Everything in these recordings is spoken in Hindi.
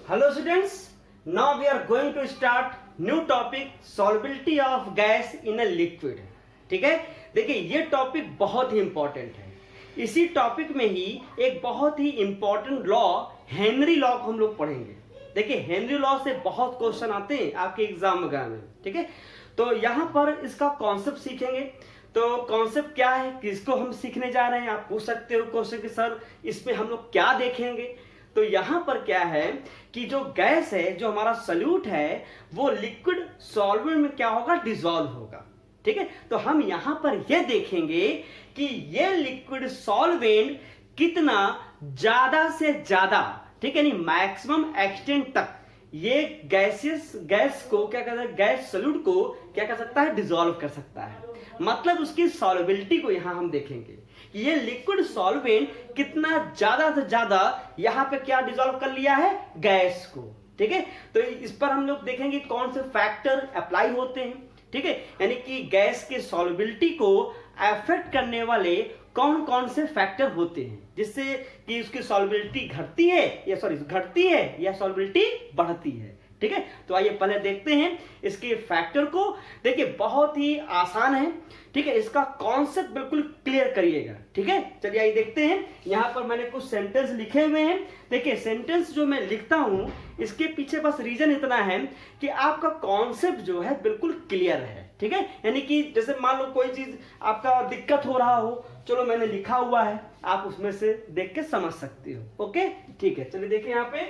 Hello students, now we are going to start new topic solubility of gas in a liquid. ठीक है, देखिए ये टॉपिक बहुत ही इंपॉर्टेंट है। इसी टॉपिक में ही एक बहुत ही इंपॉर्टेंट लॉ हेनरी लॉ को हम लोग पढ़ेंगे। देखिए हेनरी लॉ से बहुत क्वेश्चन आते हैं आपके एग्जाम वगैरह में, ठीक है। तो यहाँ पर इसका कॉन्सेप्ट सीखेंगे। तो कॉन्सेप्ट क्या है, किसको हम सीखने जा रहे हैं, आप पूछ सकते हो क्वेश्चन कि सर इसमें हम लोग क्या देखेंगे। तो यहाँ पर क्या है कि जो गैस है, जो हमारा सॉल्यूट है, वो लिक्विड सॉल्वेंट में क्या होगा, डिसॉल्व होगा। ठीक है, तो हम यहाँ पर यह देखेंगे कि ये लिक्विड सॉल्वेंट कितना ज्यादा से ज्यादा, ठीक है, नहीं मैक्सिमम एक्सटेंट तक ये गैस को क्या कर सकता है, गैस सॉल्यूट को क्या कर सकता है, डिसॉल्व कर सकता है। मतलब उसकी सॉल्युबिलिटी को यहां हम देखेंगे कि ये लिक्विड सॉल्वेंट कितना ज्यादा से ज्यादा यहां पे क्या डिसॉल्व कर लिया है, गैस को। ठीक है, तो इस पर हम लोग देखेंगे कौन से फैक्टर अप्लाई होते हैं। ठीक है, यानी कि गैस के सॉल्युबिलिटी को अफेक्ट करने वाले कौन कौन से फैक्टर होते हैं जिससे कि उसकी सॉल्युबिलिटी घटती है या सॉल्युबिलिटी बढ़ती है। ठीक है, तो आइए पहले देखते हैं इसके फैक्टर को। देखिए बहुत ही आसान है, ठीक है, इसका कॉन्सेप्ट बिल्कुल क्लियर करिएगा। ठीक है, चलिए आइए देखते हैं। यहां पर मैंने कुछ सेंटेंस लिखे हुए हैं। देखिए सेंटेंस जो मैं लिखता हूं इसके पीछे बस रीजन इतना है कि आपका कॉन्सेप्ट जो है बिल्कुल क्लियर है। ठीक है, यानी कि जैसे मान लो कोई चीज आपका दिक्कत हो रहा हो, चलो मैंने लिखा हुआ है, आप उसमें से देख के समझ सकते हो। ओके, ठीक है, चलिए देखिए यहाँ पे,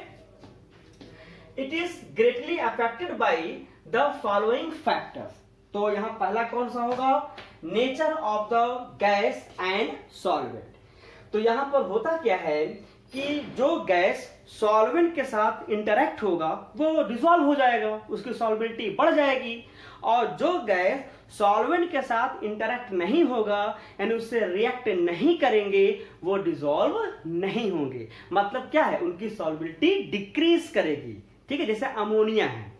it is greatly affected by the following factors. तो यहां पहला कौन सा होगा, nature of the gas and solvent. तो यहां पर होता क्या है कि जो गैस सॉल्वेंट के साथ इंटरेक्ट होगा वो डिसॉल्व हो जाएगा, उसकी सॉल्युबिलिटी बढ़ जाएगी। और जो गैस सॉल्वेंट के साथ इंटरेक्ट नहीं होगा, यानी उससे रिएक्ट नहीं करेंगे, वो डिसॉल्व नहीं होंगे। मतलब क्या है, उनकी सॉल्युबिलिटी डिक्रीज करेगी। ठीक है, जैसे अमोनिया है,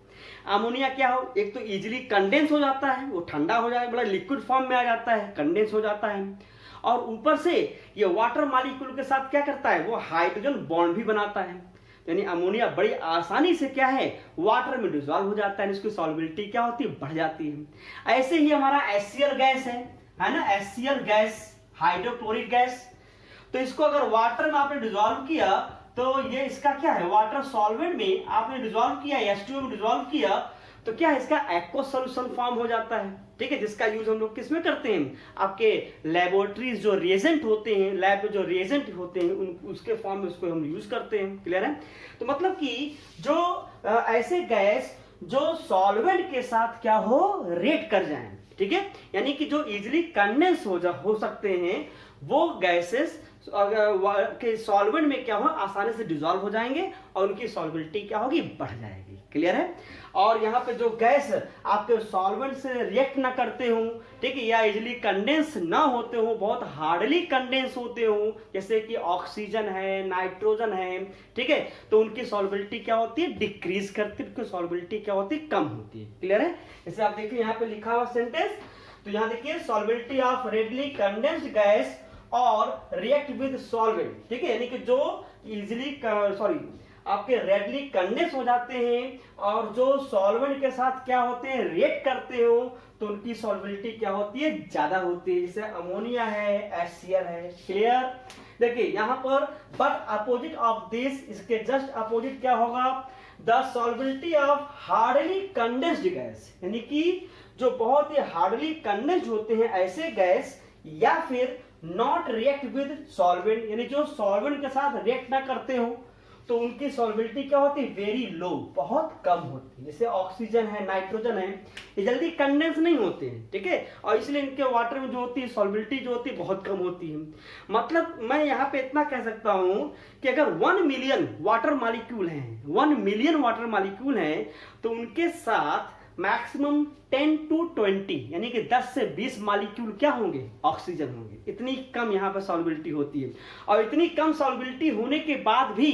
अमोनिया क्या हो, एक तो इजीली कंडेंस हो जाता है, वो ठंडा हो जाएगा, बड़ा लिक्विड फॉर्म में आ जाता है, कंडेंस हो जाता है। और ऊपर से ये वाटर मॉलिक्यूल के साथ क्या करता है, वो हाइड्रोजन बॉन्ड भी बनाता है। यानी अमोनिया बड़ी आसानी से क्या है, वाटर में डिसॉल्व हो जाता है, इसकी सॉल्युबिलिटी क्या होती है, बढ़ जाती है। ऐसे ही हमारा HCl गैस है ना, HCl गैस, हाइड्रोक्लोरिक गैस। तो इसको अगर वाटर में आपने डिसॉल्व किया तो ये इसका क्या है, वाटर सॉल्वेंट में आपने डिसॉल्व किया, H2O में डिसॉल्व किया, तो क्या है, इसका एक्वस सॉल्यूशन फॉर्म हो जाता है। ठीक है, जिसका यूज हम लोग किसमें करते हैं, आपके लेबोरेटरीज जो रिएजेंट होते हैं, लैब में जो रिएजेंट होते हैं उसके फॉर्म में उसको हम यूज करते हैं। क्लियर है। तो मतलब कि जो ऐसे गैस जो सॉल्वेंट के साथ क्या हो, रिएक्ट कर जाएं, ठीक है, यानी कि जो इजिली कंडेंस हो सकते हैं, वो गैसेस के सॉल्वेंट में क्या हो, आसानी से डिसॉल्व हो जाएंगे और उनकी सॉल्युबिलिटी क्या होगी, बढ़ जाएगी। क्लियर है। और यहाँ पे जो गैस आपके सॉल्वेंट से रिएक्ट ना करते हो, ठीक है, या इजिली कंडेंस ना होते हो, बहुत हार्डली कंडेंस होते हो, जैसे कि ऑक्सीजन है, नाइट्रोजन है, ठीक है, तो उनकी सॉल्युबिलिटी क्या होती है, डिक्रीज करती है, उनकी सॉल्युबिलिटी क्या होती है, कम होती है। क्लियर है। जैसे आप देखिए यहाँ पे लिखा हुआ सेंटेंस, तो यहाँ देखिए solubility of readily condensed gas और रिएक्ट विद सॉल्वेंट। ठीक है, यानी कि जो इजिली आपके रेडली कंडेंस हो जाते हैं और जो सॉल्वेंट के साथ क्या होते हैं, रिएक्ट करते हो, तो उनकी सॉल्युबिलिटी क्या होती है, ज्यादा होती है। जैसे अमोनिया है, HCl है। क्लियर। देखिए यहां पर बट अपोजिट ऑफ दिस, इसके जस्ट अपोजिट क्या होगा, the solubility of hardly condensed gas, यानी कि जो बहुत ही हार्डली कंडेंस्ड होते हैं ऐसे गैस, या फिर नॉट रिएक्ट विद सॉल्वेंट, यानी जो सॉल्वेंट के साथ रिएक्ट ना करते हो, तो उनकी सॉल्युबिलिटी क्या होती है, वेरी लो, बहुत कम होती है। जैसे ऑक्सीजन है, नाइट्रोजन है, ये जल्दी कंडेंस नहीं होते हैं। ठीक है, और इसलिए इनके वाटर में जो होती है सॉल्युबिलिटी जो होती है बहुत कम होती है। मतलब मैं यहाँ पे इतना कह सकता हूं कि अगर 1 मिलियन वाटर मॉलिक्यूल हैं, 1 मिलियन वाटर मॉलिक्यूल हैं, तो उनके साथ मैक्सिमम 10 to 20 यानी कि 10 से 20 मॉलिक्यूल क्या होंगे, ऑक्सीजन होंगे। इतनी कम यहाँ पर सॉल्युबिलिटी होती है। और इतनी कम सॉल्युबिलिटी होने के बाद भी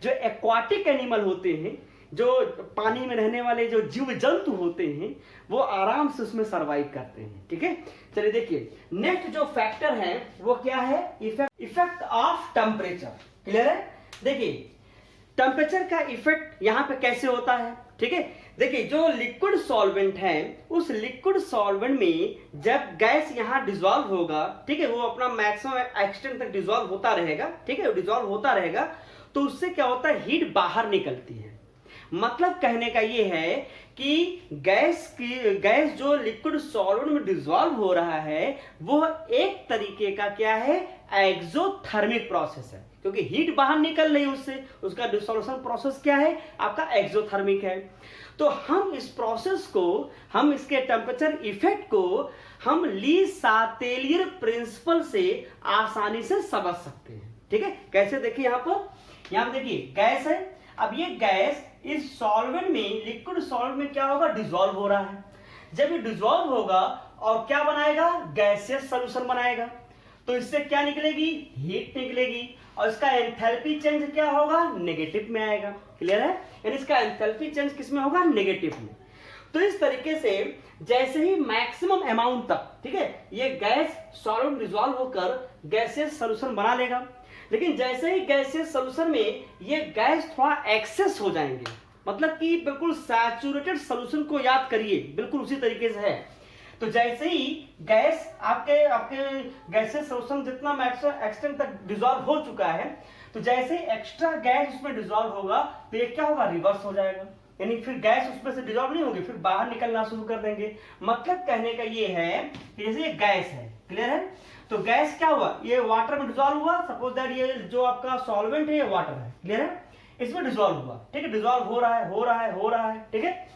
जो एक्वाटिक एनिमल होते हैं, जो पानी में रहने वाले जो जीव जंतु होते हैं, वो आराम से उसमें सर्वाइव करते हैं। ठीक है, चलिए देखिए नेक्स्ट जो फैक्टर है वो क्या है, इफेक्ट ऑफ टेम्परेचर। क्लियर है। देखिए टेम्परेचर का इफेक्ट यहाँ पे कैसे होता है, ठीक है। देखिए जो लिक्विड सॉल्वेंट है, उस लिक्विड सॉल्वेंट में जब गैस यहाँ डिसॉल्व होगा, ठीक है, वो अपना मैक्सिमम एक्सटेंट तक डिसॉल्व होता रहेगा, ठीक है, डिसॉल्व होता रहेगा, तो उससे क्या होता है, हीट बाहर निकलती है। मतलब कहने का ये है कि गैस जो लिक्विड सॉल्वेंट में डिसॉल्व हो रहा है वो एक तरीके का क्या है, एक्सोथर्मिक प्रोसेस है, क्योंकि हीट बाहर निकल रही है उससे, उसका डिसॉल्यूशन प्रोसेस क्या है आपका एक्सोथर्मिक है। तो हम इस प्रोसेस को, हम इसके टेम्परेचर इफेक्ट को हम ली सातेलियर प्रिंसिपल से आसानी से समझ सकते हैं, ठीक है। कैसे, देखिए यहाँ पर देखिए गैस है, अब ये गैस इस सॉल्वेंट में, लिक्विड सॉल्वेंट में क्या होगा, डिसॉल्व हो रहा है। जब ये डिसॉल्व होगा और क्या बनाएगा, गैसियस सॉल्यूशन बनाएगा, तो इससे क्या निकलेगी, हीट निकलेगी, और इसका एंथैल्पी चेंज क्या होगा, नेगेटिव में आएगा। क्लियर है, यानी इसका एंथैल्पी चेंज किस में होगा, नेगेटिव में। तो इस तरीके से जैसे ही मैक्सिमम अमाउंट तक, ठीक है, ये गैस सॉल्वेंट डिसॉल्व होकर गैसियस सॉल्यूशन बना लेगा, लेकिन जैसे ही गैसियस सॉल्यूशन में ये गैस थोड़ा एक्सेस हो जाएंगे, मतलब कि बिल्कुल सैचुरेटेड सॉल्यूशन को याद करिए, बिल्कुल उसी तरीके से है। तो जैसे ही गैस आपके गैसियस सॉल्यूशन जितना मैक्सिमम एक्सटेंट तक डिसॉल्व हो चुका है, तो जैसे ही एक्स्ट्रा गैस उसमें डिसॉल्व होगा तो ये क्या होगा, रिवर्स हो जाएगा, यानी फिर गैस उसमें से डिसॉल्व नहीं होगी, फिर बाहर निकलना शुरू कर देंगे। मतलब कहने का ये है कि जैसे ये गैस है, क्लियर है, तो गैस क्या हुआ, ये वाटर में डिसॉल्व हुआ, सपोज दैट ये जो आपका सॉल्वेंट है ये वाटर है, क्लियर है, इसमें डिसॉल्व हुआ, ठीक है, डिसॉल्व हो रहा है, ठीक है।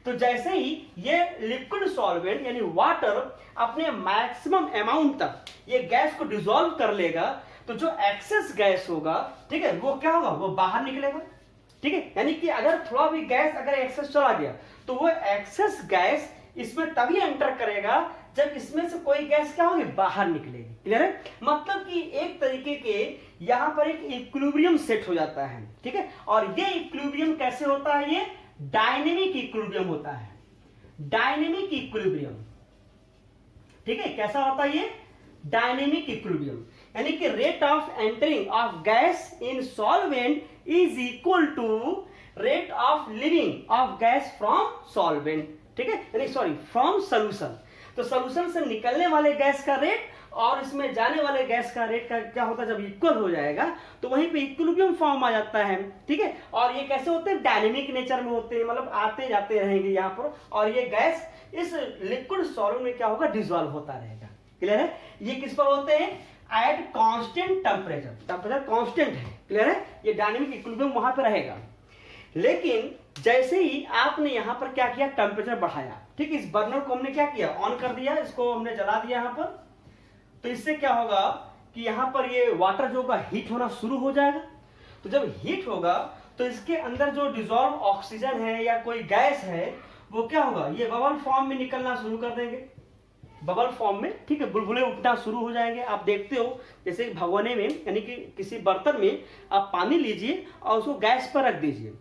तो जैसे ही ये लिक्विड सॉल्वेंट यानी वाटर अपने मैक्सिमम अमाउंट तक ये गैस को डिसॉल्व कर लेगा, तो जो एक्सेस गैस होगा, ठीक है, वो क्या होगा, वो बाहर निकलेगा, ठीक है। यानी कि अगर थोड़ा भी गैस अगर एक्सेस चला गया तो वो एक्सेस गैस इसमें तभी एंटर करेगा जब इसमें से कोई गैस क्या होगी, बाहर निकलेगी। क्लियर है, मतलब कि एक तरीके के यहां पर एक इक्विलिब्रियम सेट हो जाता है, ठीक है। और ये इक्विलिब्रियम कैसे होता है, ये डायनेमिक इक्विलिब्रियम होता है, डायनेमिक इक्विलिब्रियम, ठीक है। कैसा होता है ये, डायनेमिक इक्विलिब्रियम, यानी कि rate of entering of gas in solvent is equal to rate of leaving of gas from solvent, ठीक है, यानी सॉरी फ्रॉम सोल्यूशन। तो सोल्यूशन से निकलने वाले गैस का रेट और इसमें जाने वाले गैस का रेट का क्या होता है, जब इक्वल हो जाएगा तो वहीं पे इक्विलिब्रियम फॉर्म आ जाता है, ठीक है। और ये कैसे होते हैं, डायनेमिक नेचर में होते हैं, मतलब आते जाते रहेंगे यहाँ पर, और ये गैस इस लिक्विड सॉल्वेंट में क्या होगा, डिसॉल्व होता रहेगा। क्लियर है, ये किस पर होते हैं, at constant temperature, temperature constant है, क्लियर है, ये डायनेमिक इक्विलिब्रियम वहां पे रहेगा। लेकिन जैसे ही आपने यहां पर क्या किया, टेम्परेचर बढ़ाया, ठीक, इस बर्नर को हमने क्या किया, ऑन कर दिया, इसको हमने जला दिया यहां पर, तो इससे क्या होगा कि यहां पर ये वाटर जो होगा हीट होना शुरू हो जाएगा। तो जब हीट होगा तो इसके अंदर जो डिसॉल्व ऑक्सीजन है या कोई गैस है वो क्या होगा, ये बबल फॉर्म में निकलना शुरू कर देंगे, बबल फॉर्म में, ठीक है, बुलबुले उठना शुरू हो जाएंगे। आप देखते हो जैसे भगोने में, यानी कि किसी बर्तन में आप पानी लीजिए और उसको गैस पर रख दीजिए,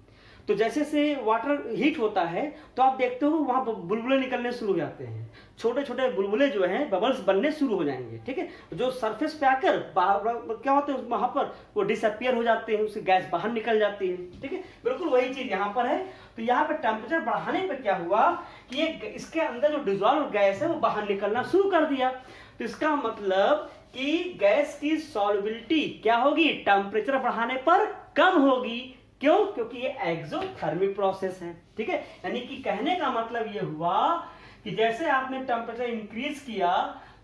तो जैसे से वाटर हीट होता है तो आप देखते हो वहां बुलबुले निकलने शुरू हो जाते हैं, छोटे छोटे बुलबुले जो हैं बबल्स बनने शुरू हो जाएंगे, ठीक है, जो सरफेस पे आकर क्या होते हैं वहां पर वो डिसअपियर हो जाते हैं, उसकी गैस बाहर निकल जाती है, ठीक है। बिल्कुल वही चीज यहाँ पर है। तो यहाँ पे टेम्परेचर बढ़ाने पे क्या हुआ कि ये इसके अंदर जो डिसॉल्व गैस है वो बाहर निकलना शुरू कर दिया। तो इसका मतलब कि गैस की सॉल्युबिलिटी क्या होगी, टेम्परेचर बढ़ाने पर कम होगी। क्यों, क्योंकि ये एक्सोथर्मिक प्रोसेस है, ठीक है। यानी कि कहने का मतलब ये हुआ कि जैसे आपने टेम्परेचर इंक्रीज किया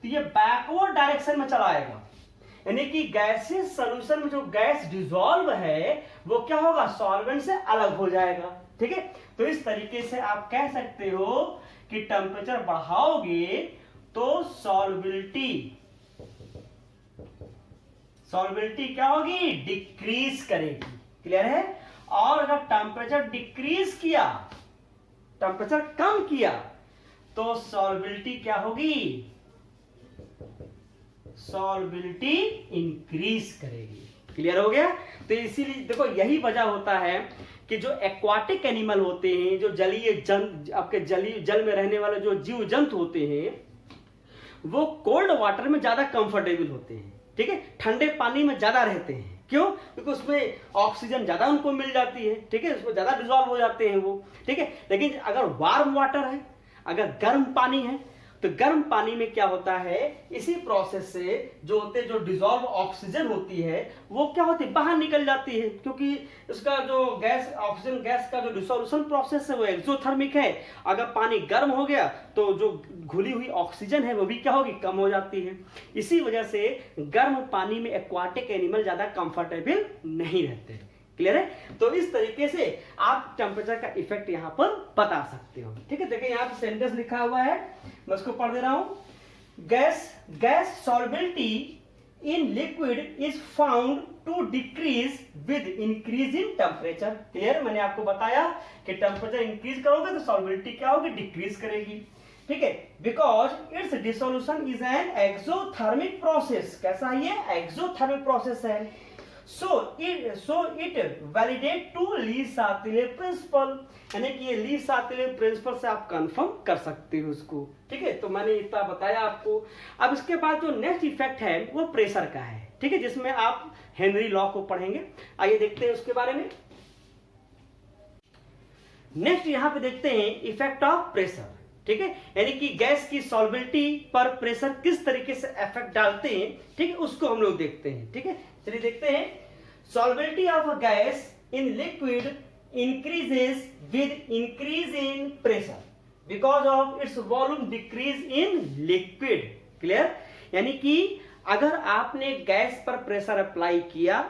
तो ये बैकवर्ड डायरेक्शन में चला आएगा, यानी कि गैसियस सॉल्यूशन में जो गैस डिसॉल्व है वो क्या होगा, सॉल्वेंट से अलग हो जाएगा, ठीक है। तो इस तरीके से आप कह सकते हो कि टेम्परेचर बढ़ाओगे तो सॉल्युबिलिटी क्या होगी, डिक्रीज करेगी। क्लियर है, और अगर टेम्परेचर डिक्रीज किया, टेम्परेचर कम किया तो सॉल्युबिलिटी क्या होगी, सॉल्युबिलिटी इंक्रीज करेगी। क्लियर हो गया। तो इसीलिए देखो यही वजह होता है कि जो एक्वाटिक एनिमल होते हैं, जो जलीय आपके जल में रहने वाले जो जीव जंतु होते हैं वो कोल्ड वाटर में ज्यादा कंफर्टेबल होते हैं, ठीक है, ठंडे पानी में ज्यादा रहते हैं। क्यों? क्योंकि उसमें ऑक्सीजन ज्यादा उनको मिल जाती है, ठीक है, उसमें ज्यादा डिजॉल्व हो जाते हैं वो, ठीक है। लेकिन अगर वार्म वाटर है, अगर गर्म पानी है, तो गर्म पानी में क्या होता है, इसी प्रोसेस से जो होते जो डिजॉल्व ऑक्सीजन होती है वो क्या होती है, बाहर निकल जाती है, क्योंकि उसका जो गैस ऑक्सीजन गैस का जो डिसोल्यूशन प्रोसेस है वो एक्सोथर्मिक है। अगर पानी गर्म हो गया तो जो घुली हुई ऑक्सीजन है वो भी क्या होगी, कम हो जाती है। इसी वजह से गर्म पानी में एक्वाटिक एनिमल ज्यादा कंफर्टेबल नहीं रहते। क्लियर है? तो इस तरीके से आप टेम्परेचर का इफेक्ट यहां पर बता सकते हो, ठीक है। देखिए यहां पर सेंटेंस लिखा हुआ है, मैं उसको पढ़ दे रहा हूं। Gas solubility in liquid is found to decrease with increase in temperature. Clear? मैंने आपको बताया कि टेम्परेचर इंक्रीज करोगे तो सॉल्युबिलिटी क्या होगी, डिक्रीज करेगी, ठीक है। Because its dissolution is an exothermic process. कैसा है ये? एक्सोथर्मिक प्रोसेस है। So it validate to Le Chatelier principle, यानी कि ये ली-शातिले प्रिंसिपल से आप कंफर्म कर सकते हो उसको, ठीक है। तो मैंने इतना बताया आपको। अब इसके बाद जो नेक्स्ट इफेक्ट है वो प्रेशर का है, ठीक है, जिसमें आप हेनरी लॉ को पढ़ेंगे। आइए देखते हैं उसके बारे में। नेक्स्ट यहां पे देखते हैं इफेक्ट ऑफ प्रेशर, ठीक है, यानी कि गैस की सॉल्युबिलिटी पर प्रेशर किस तरीके से इफेक्ट डालते हैं, ठीक है, उसको हम लोग देखते हैं, ठीक है। चलिए देखते हैं। Solubility of a gas in liquid increases with increase in pressure because of its volume decrease in liquid. Clear? यानी कि अगर आपने गैस पर प्रेशर अप्लाई किया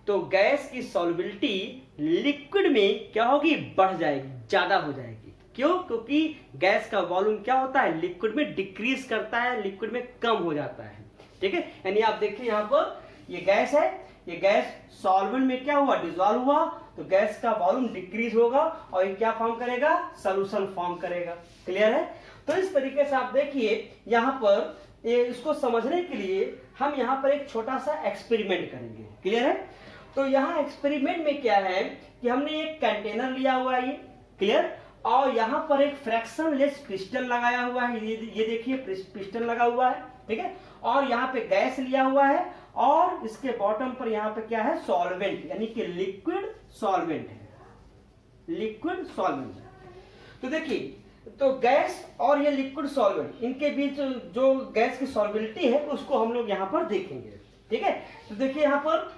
तो गैस की सॉल्युबिलिटी लिक्विड में क्या होगी, बढ़ जाएगी, ज्यादा हो जाएगी। क्यों? क्योंकि गैस का वॉल्यूम क्या होता है, लिक्विड में डिक्रीज करता है, लिक्विड में कम हो जाता है, ठीक है। यानी आप देखिए यहां पर ये गैस है, ये गैस सॉल्वेंट में क्या हुआ, डिसॉल्व हुआ, तो गैस का वॉल्यूम डिक्रीज होगा और ये क्या फॉर्म करेगा, सॉल्यूशन फॉर्म करेगा। क्लियर है? तो इस तरीके से आप देखिए यहां पर इसको समझने के लिए हम यहां पर एक छोटा सा एक्सपेरिमेंट करेंगे। क्लियर है? तो यहां एक्सपेरिमेंट में क्या है कि हमने एक कंटेनर लिया हुआ है, ये क्लियर, और यहां पर एक फ्रैक्शनलेस पिस्टन लगाया हुआ है, ये देखिए पिस्टन लगा हुआ है, ठीक है, और यहाँ पे गैस लिया हुआ है और इसके बॉटम पर यहाँ पे क्या है, सॉल्वेंट, यानी कि लिक्विड सॉल्वेंट है, लिक्विड सॉल्वेंट। तो देखिए, तो गैस और ये लिक्विड सॉल्वेंट, इनके बीच जो गैस की सॉल्युबिलिटी है उसको हम लोग यहाँ पर देखेंगे, ठीक है। तो देखिए यहाँ पर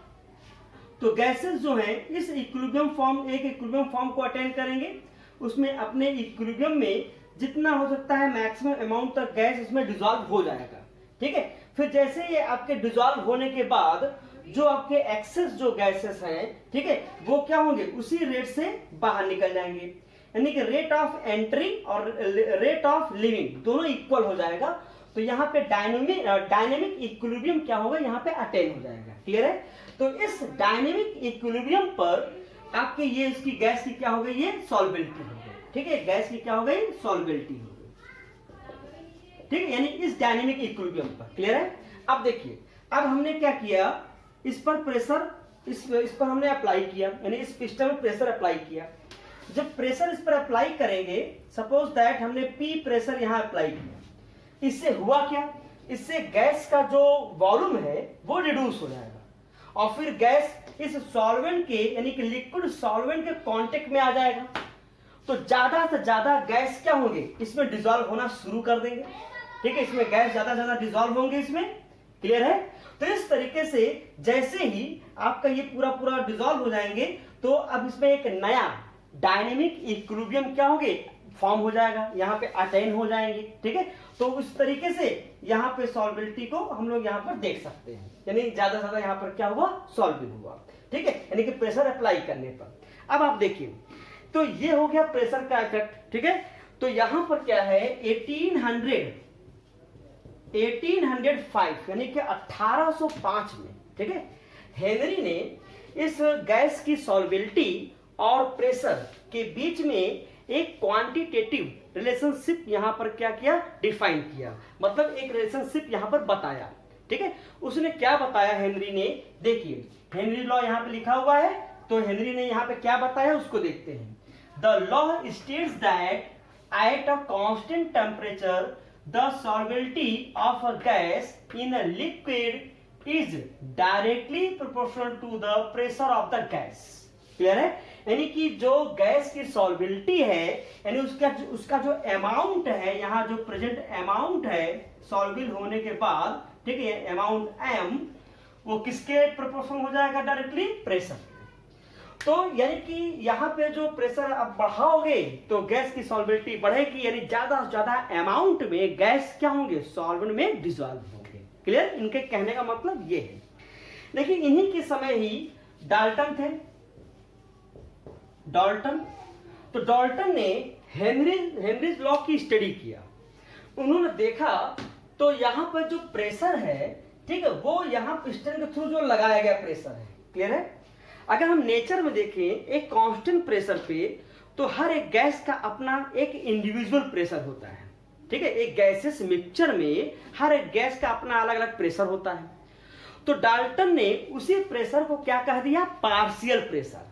तो गैसेस जो हैं इस इक्विलिब्रियम फॉर्म, एक इक्विलिब्रियम फॉर्म को अटेंड करेंगे, उसमें अपने इक्विलिब्रियम में जितना हो सकता है मैक्सिमम अमाउंट तक गैस इसमें डिसॉल्व हो जाएगा, ठीक है। फिर जैसे ये आपके डिसॉल्व होने के बाद जो आपके एक्सेस जो गैसेस हैं, ठीक है, वो क्या होंगे, उसी रेट से बाहर निकल जाएंगे, यानी कि रेट ऑफ एंट्री और रेट ऑफ लिविंग दोनों इक्वल हो जाएगा। तो यहाँ पे डायनेमिक इक्विलिब्रियम क्या होगा, यहाँ पे अटेन हो जाएगा। क्लियर है? तो इस डायनेमिक इक्विलिब्रियम पर आपके ये इसकी गैस की क्या हो गई, ये सॉल्युबिलिटी हो गई, ठीक है, गैस की क्या हो गई, सॉल्युबिलिटी हो गई, ठीक है, यानी इस डायनेमिक इक्विलिब्रियम पर। क्लियर है? अब देखिए, अब हमने क्या किया, इस पर प्रेशर इस पर हमने अप्लाई किया, यानी इस पिस्टन में प्रेशर अप्लाई किया। जब प्रेशर इस पर अप्लाई करेंगे, सपोज दैट हमने पी प्रेशर यहां अप्लाई किया, इससे हुआ क्या, इससे गैस का जो वॉल्यूम है वो रिड्यूस हो जाएगा और फिर गैस इस सॉल्वेंट के, यानी कि लिक्विड सॉल्वेंट के कांटेक्ट में आ जाएगा, तो ज्यादा से ज्यादा गैस क्या होंगे, इसमें डिसॉल्व होना शुरू कर देंगे, ठीक है, इसमें गैस ज्यादा से ज्यादा डिसॉल्व होंगे इसमें। क्लियर है? तो इस तरीके से जैसे ही आपका ये पूरा डिसॉल्व हो जाएंगे, तो अब इसमें एक नया डायनेमिक इक्विलिब्रियम क्या होंगे, फॉर्म हो जाएगा, यहाँ पे अटेन हो जाएंगे, ठीक है। तो उस तरीके से यहाँ पे सॉल्युबिलिटी को हम लोग यहाँ पर देख सकते हैं, यानी ज्यादा से ज्यादा यहाँ पर क्या हुआ, सॉल्व हुआ, ठीक है, यानी कि प्रेशर अप्लाई करने पर। अब आप देखिए, तो ये हो गया प्रेशर का इफेक्ट, ठीक है। तो यहां पर क्या है, 1805 यानी कि 1805 में, ठीक है, हेनरी ने इस गैस की सॉल्युबिलिटी और प्रेशर के बीच में एक क्वांटिटेटिव रिलेशनशिप यहां पर क्या किया, डिफाइन किया, मतलब एक रिलेशनशिप यहां पर बताया, ठीक है। उसने क्या बताया हेनरी ने, देखिए हेनरी लॉ यहां पे लिखा हुआ है, तो हेनरी ने यहां पे क्या बताया उसको देखते हैं। The law states that at a constant temperature the solubility of a gas in a liquid is directly proportional to the pressure of the gas. Clear है? यानी कि जो गैस की सॉल्बिलिटी है, यानी उसका जो अमाउंट है, यहाँ जो प्रेजेंट अमाउंट है सॉल्बिल होने के बाद, ठीक है, अमाउंट m, वो किसके प्रोपोर्शनल हो जाएगा? Directly pressure. तो यानी कि यहाँ पे जो प्रेशर आप बढ़ाओगे तो गैस की सॉल्बिलिटी बढ़ेगी, यानी ज्यादा से ज्यादा अमाउंट में गैस क्या होंगे? सॉल्वेंट में डिसॉल्व होंगे। क्लियर? इनके कहने का मतलब ये है। देखिए इन्हीं के समय ही डाल्टन थे, डाल्टन। तो डाल्टन ने हेनरीज लॉ की स्टडी किया। उन्होंने देखा तो यहाँ पर जो प्रेशर है, ठीक है, वो यहाँ पिस्टन के थ्रू जो लगाया गया प्रेशर है। क्लियर है? अगर हम नेचर में देखें एक कांस्टेंट प्रेशर पे, तो हर एक गैस का अपना एक इंडिविजुअल प्रेशर होता है। ठीक है, एक गैसेस मिक्सचर में हर एक गैस का अपना अलग अलग प्रेशर होता है। तो डाल्टन ने उसी प्रेशर को क्या कह दिया? Partial pressure.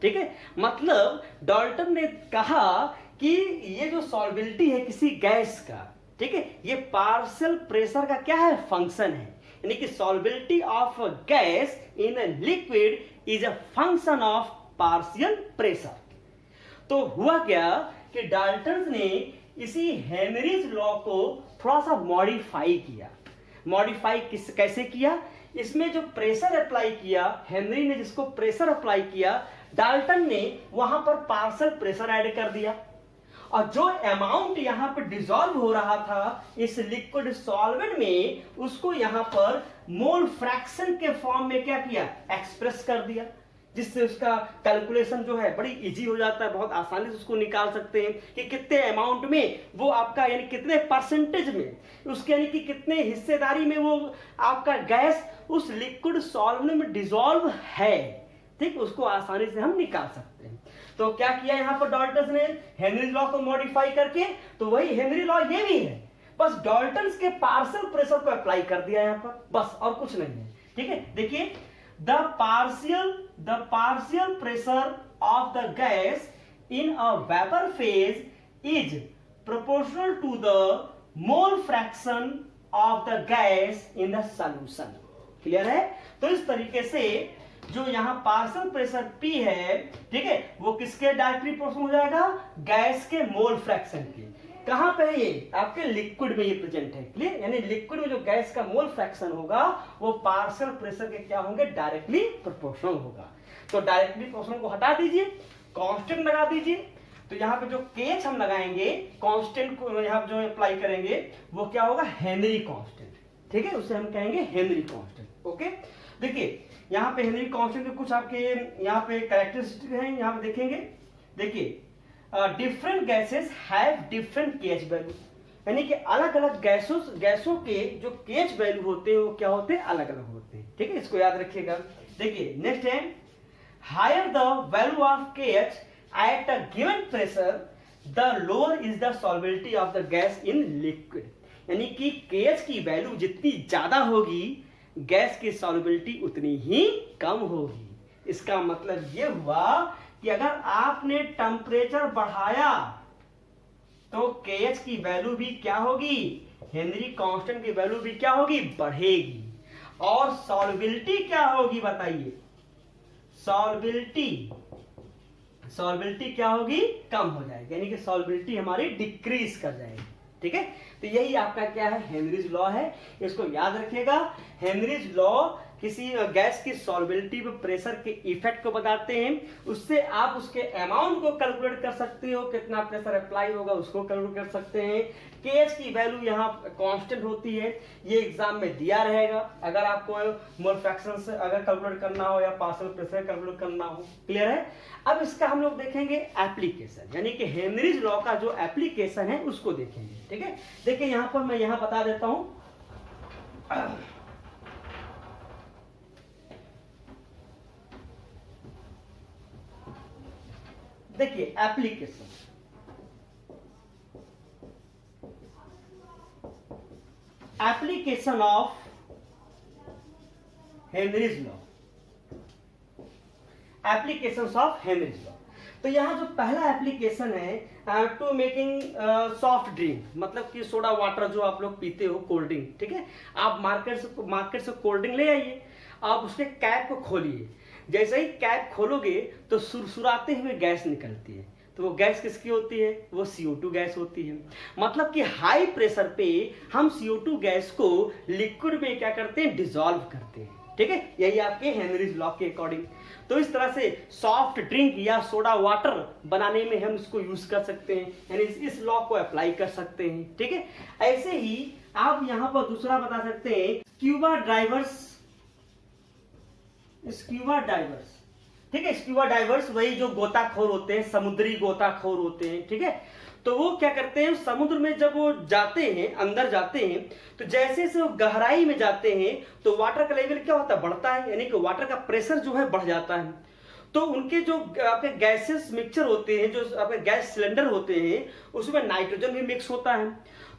ठीक है, मतलब डाल्टन ने कहा कि ये जो सॉल्बिलिटी है किसी गैस का, ठीक है, ये पार्शियल प्रेशर का क्या है? फंक्शन है। यानी कि solubility of gas in a liquid is a function of partial pressure. तो हुआ क्या कि डाल्टन ने इसी हेनरीज लॉ को थोड़ा सा मॉडिफाई किया। मॉडिफाई कैसे किया? इसमें जो प्रेशर अप्लाई किया, हेनरी ने जिसको प्रेशर अप्लाई किया, डाल्टन ने वहां पर पार्शियल प्रेशर ऐड कर दिया। और जो अमाउंट यहां पर डिसॉल्व हो रहा था इस लिक्विड सॉल्वेंट में, उसको यहां पर मोल फ्रैक्शन के फॉर्म में क्या किया? एक्सप्रेस कर दिया, जिससे उसका कैलकुलेशन जो है बड़ी इजी हो जाता है। बहुत आसानी से उसको निकाल सकते हैं कि कितने अमाउंट में वो आपका, यानी कितने परसेंटेज में उसके, यानी कि कितने हिस्सेदारी में वो आपका गैस उस लिक्विड सॉल्वेंट में डिसॉल्व है। ठीक, उसको आसानी से हम निकाल सकते हैं। तो क्या किया यहाँ पर डाल्टन ने? हेनरी लॉ को मॉडिफाई करके, तो वही हेनरी लॉ ये भी है, बस डाल्टन के पार्शियल प्रेशर को अप्लाई कर दिया यहाँ पर, बस और कुछ नहीं है। ठीक है, देखिए the partial pressure of the gas in a vapour phase is proportional to the mole fraction of the gas in the solution. Clear है? तो इस तरीके से जो यहाँ पार्शियल प्रेशर P है, ठीक है, वो किसके डायरेक्टली प्रोपोर्शनल हो जाएगा? गैस के मोल फ्रैक्शन के। कहां पे है ये? आपके लिक्विड में ये प्रेजेंट है। क्लियर? यानी लिक्विड में जो गैस का मोल फ्रैक्शन होगा वो पार्शियल प्रेशर के क्या होंगे? डायरेक्टली प्रोपोर्शनल होगा। तो डायरेक्टली प्रोपोर्शनल को हटा दीजिए, कांस्टेंट लगा दीजिए। तो यहाँ पे जो केच हम लगाएंगे, कांस्टेंट को यहाँ जो अप्लाई करेंगे, वो क्या होगा? Henry constant. ठीक है, उसे हम कहेंगे हेनरी कांस्टेंट। ओके, देखिए यहाँ पे हेनरी कांस्टेंट के कुछ आपके यहाँ पे कैरेक्टरिस्टिक हैं, यहाँ पे देखेंगे। देखिए different gases have different KH value, यानी कि अलग अलग गैसों के जो केएच वैल्यू होते हैं वो क्या होते हैं? अलग अलग होते हैं। ठीक है, इसको याद रखिएगा। देखिए नेक्स्ट है, higher the value of KH at a given pressure the lower is the solubility of the gas in liquid. यानी कि केएच की वैल्यू जितनी ज्यादा होगी, गैस की सॉल्बिलिटी उतनी ही कम होगी। इसका मतलब यह हुआ कि अगर आपने टेम्परेचर बढ़ाया तो केएच की वैल्यू भी क्या होगी? हेनरी कांस्टेंट की वैल्यू भी क्या होगी? बढ़ेगी। और सॉल्बिलिटी क्या होगी? बताइए, सॉल्बिलिटी क्या होगी? कम हो जाएगी, यानी कि सॉल्बिलिटी हमारी डिक्रीज कर जाएगी। ठीक है, तो यही आपका क्या है? हेनरीज लॉ है। इसको याद रखिएगा। हेनरीज लॉ किसी गैस की सॉल्बिलिटी पर प्रेशर के इफेक्ट को बताते हैं। उससे आप उसके अमाउंट को कैलकुलेट कर सकते हो, कितना प्रेशर अप्लाई होगा उसको कैलकुलेट कर सकते हैं। केएच की वैल्यू यहाँ कांस्टेंट होती है, ये एग्जाम में दिया रहेगा अगर आपको मोल फ्रैक्शन से अगर कैलकुलेट करना हो या पार्शियल प्रेशर कैलकुलेट करना हो। क्लियर है? अब इसका हम लोग देखेंगे एप्लीकेशन, यानी कि हेनरीज लॉ का जो एप्लीकेशन है उसको देखेंगे। ठीक है, देखिए यहाँ पर मैं यहाँ बता देता हूं। देखिए application of Henry's law, applications of Henry's law. तो यहाँ जो पहला एप्लीकेशन है टू मेकिंग सॉफ्ट ड्रिंक, मतलब कि सोडा वाटर जो आप लोग पीते हो, कोल्ड ड्रिंक, ठीक है। आप मार्केट से कोल्ड ड्रिंक ले आइए, आप उसके कैप को खोलिए, जैसे ही कैप खोलोगे तो सुरसुराते हुए गैस निकलती है। तो वो गैस किसकी होती है? वो CO2 गैस होती है। मतलब कि हाई प्रेशर पे हम CO2 गैस को लिक्विड में क्या करते हैं? डिसॉल्व करते हैं, ठीक है। यही आपके हेनरीज लॉ के अकॉर्डिंग। तो इस तरह से सॉफ्ट ड्रिंक या सोडा वाटर बनाने में हम इसको यूज कर सकते हैं, यानी इस लॉ को अप्लाई कर सकते हैं, ठीक है। ऐसे ही आप यहां पर दूसरा बता सकते हैं स्क्यूबा डाइवर्स, ठीक है। स्क्यूबा डाइवर्स वही जो गोताखोर होते हैं, समुद्री गोताखोर होते हैं, ठीक है। तो वो क्या करते हैं, समुद्र में जब वो जाते हैं, अंदर जाते हैं, तो जैसे से वो गहराई में जाते हैं तो वाटर का लेवल क्या होता है? बढ़ता है, यानी कि वाटर का प्रेशर जो है बढ़ जाता है। तो उनके जो आपके गैसेस मिक्सचर होते हैं, जो आपके गैस सिलेंडर होते हैं, उसमें नाइट्रोजन भी मिक्स होता है।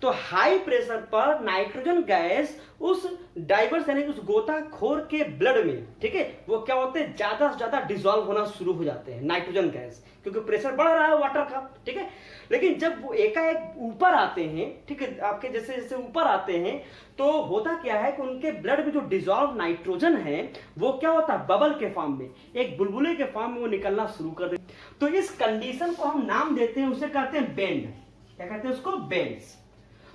तो हाई प्रेशर पर नाइट्रोजन गैस उस डाइवर्स यानी उस गोताखोर के ब्लड में, ठीक है, वो क्या होते हैं? ज्यादा से ज्यादा डिसॉल्व होना शुरू हो जाते हैं नाइट्रोजन गैस, क्योंकि प्रेशर बढ़ रहा है वाटर का, ठीक है। लेकिन जब वो एकाएक ऊपर आते हैं, ठीक है, आपके जैसे जैसे ऊपर आते हैं तो होता क्या है कि उनके ब्लड में जो डिसॉल्व नाइट्रोजन है वो क्या होता है? बबल के फॉर्म में, एक बुलबुले के फॉर्म में वो निकलना शुरू कर देते। तो इस कंडीशन को हम नाम देते हैं, उसे कहते हैं बेंड। क्या कहते हैं उसको? बेंड्स।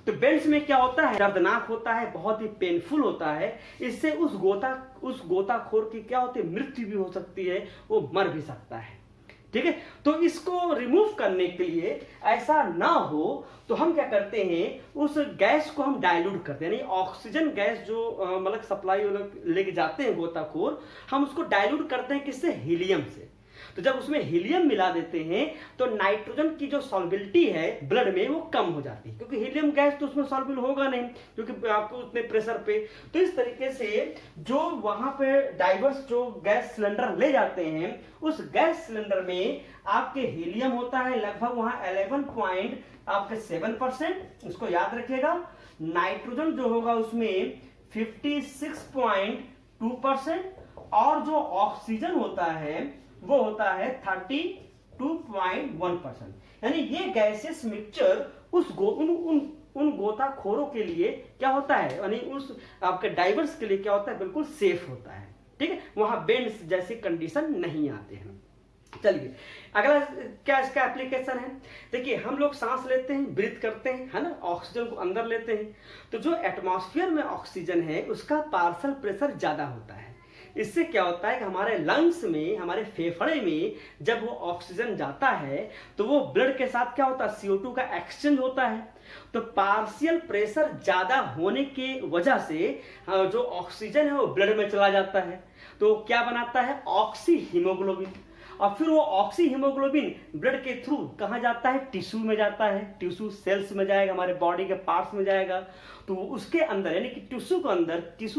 तो बेंड्स में क्या होता है? दर्दनाक होता है, बहुत ही पेनफुल होता है। इससे उस गोताखोर की क्या होती है? मृत्यु भी हो सकती है, वो मर भी सकता है, ठीक है। तो इसको रिमूव करने के लिए, ऐसा ना हो तो हम क्या करते हैं, उस गैस को हम डाइल्यूट करते हैं, यानी ऑक्सीजन गैस जो मतलब सप्लाई लेके जाते हैं गोताखोर, हम उसको डाइल्यूट करते हैं किससे? हीलियम से। तो जब उसमें हीलियम मिला देते हैं तो नाइट्रोजन की जो सॉल्बिलिटी है ब्लड में वो कम हो जाती है, क्योंकि हीलियम गैस तो उसमें सॉल्बिल होगा नहीं, क्योंकि आपको उतने प्रेशर पे। तो इस तरीके से जो वहां पे डाइवर्स जो गैस सिलेंडर ले जाते हैं, उस गैस सिलेंडर में आपके हीलियम होता है लगभग वहां 11.7%, उसको याद रखिएगा। नाइट्रोजन जो होगा उसमें 56.2%, और जो ऑक्सीजन होता है वो होता है 32.1%। यानी ये गैसेस मिक्सचर उन गोताखोरों के लिए क्या होता है, यानी उस आपके डाइवर्स के लिए क्या होता है? बिल्कुल सेफ होता है, ठीक है। वहां बेंड्स जैसी कंडीशन नहीं आते हैं। चलिए अगला क्या इसका एप्लीकेशन है। देखिए हम लोग सांस लेते हैं, ब्रीथ करते हैं, है ना, ऑक्सीजन को अंदर लेते हैं। तो जो एटमॉस्फेयर में ऑक्सीजन है उसका पार्शियल प्रेशर ज्यादा होता है। इससे क्या होता है कि हमारे लंग्स में, हमारे फेफड़े में जब वो ऑक्सीजन जाता है तो वो ब्लड के साथ क्या होता है? CO2 का एक्सचेंज होता है। तो पार्शियल प्रेशर ज्यादा होने की वजह से जो ऑक्सीजन है वो ब्लड में चला जाता है, तो क्या बनाता है? Oxy haemoglobin. और फिर वो ऑक्सी हीमोग्लोबिन ब्लड के थ्रू कहाँ जाता है? टिश्यू में जाता है, टिश्यू सेल्स में जाएगा, हमारे बॉडी के पार्ट्स में जाएगा। तो उसके अंदर यानी कि टिश्यू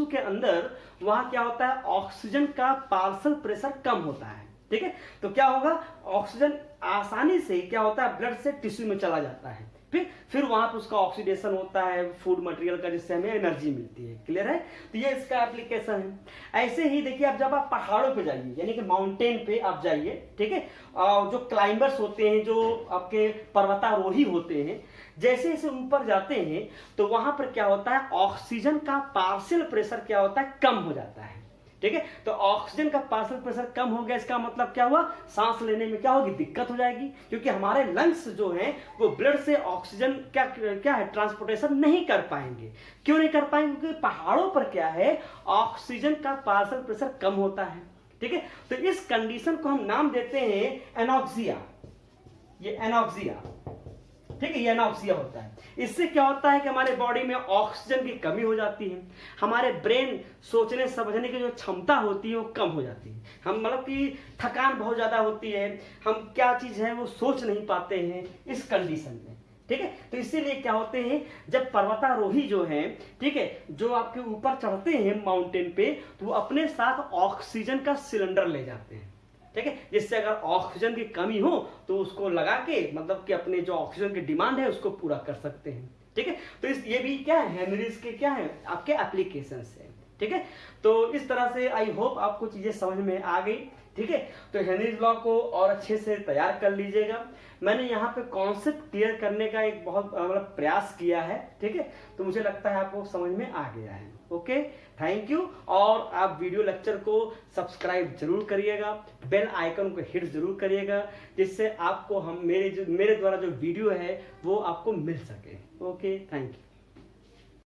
के अंदर वहां क्या होता है? ऑक्सीजन का पार्शियल प्रेशर कम होता है, ठीक है। तो क्या होगा? ऑक्सीजन आसानी से क्या होता है? ब्लड से टिश्यू में चला जाता है, फिर वहां पर उसका ऑक्सीडेशन होता है फूड मटेरियल का, जिससे हमें एनर्जी मिलती है। क्लियर है? तो ये इसका एप्लीकेशन है। ऐसे ही देखिए आप जब आप पहाड़ों पे जाइए, यानी कि माउंटेन पे आप जाइए, ठीक है, जो क्लाइंबर्स होते हैं, जो आपके पर्वतारोही होते हैं, जैसे जैसे ऊपर जाते हैं तो वहां पर क्या होता है? ऑक्सीजन का पार्शियल प्रेशर क्या होता है? कम हो जाता है, ठीक है। तो ऑक्सीजन का पार्शियल प्रेशर कम हो गया, इसका मतलब क्या हुआ? सांस लेने में क्या होगी? दिक्कत हो जाएगी, क्योंकि हमारे लंग्स जो हैं वो ब्लड से ऑक्सीजन क्या है? ट्रांसपोर्टेशन नहीं कर पाएंगे। क्यों नहीं कर पाएंगे? क्योंकि पहाड़ों पर क्या है? ऑक्सीजन का पार्शियल प्रेशर कम होता है, ठीक है। तो इस कंडीशन को हम नाम देते हैं एनॉक्सिया। ये एनॉक्सिया, ठीक है, ये एनॉक्सिया होता है। इससे क्या होता है कि हमारे बॉडी में ऑक्सीजन की कमी हो जाती है, हमारे ब्रेन सोचने समझने की जो क्षमता होती है वो कम हो जाती है। हम मतलब कि थकान बहुत ज्यादा होती है, हम क्या चीज है वो सोच नहीं पाते हैं इस कंडीशन में, ठीक है। तो इसीलिए क्या होते हैं, जब पर्वतारोही जो हैं, ठीक है, जो आपके ऊपर चढ़ते हैं माउंटेन पे, तो वो अपने साथ ऑक्सीजन का सिलेंडर ले जाते हैं, ठीक है, जिससे अगर ऑक्सीजन की कमी हो तो उसको लगा के मतलब कि अपने जो ऑक्सीजन की डिमांड है उसको पूरा कर सकते हैं, ठीक है। तो ये भी क्या है? हेनरीज के क्या है? आपके एप्लीकेशंस है, ठीक है। तो इस तरह से आई होप आपको चीजें समझ में आ गई। ठीक है। तो हेनरीज लॉ को और अच्छे से तैयार कर लीजिएगा। मैंने यहाँ पे कॉन्सेप्ट क्लियर करने का एक बहुत मतलब प्रयास किया है, ठीक है। तो मुझे लगता है आपको समझ में आ गया है। Okay, thank you. और आप वीडियो लेक्चर को सब्सक्राइब जरूर करिएगा, बेल आइकन को हिट जरूर करिएगा, जिससे आपको हम मेरे द्वारा जो वीडियो है वो आपको मिल सके। Okay, thank you.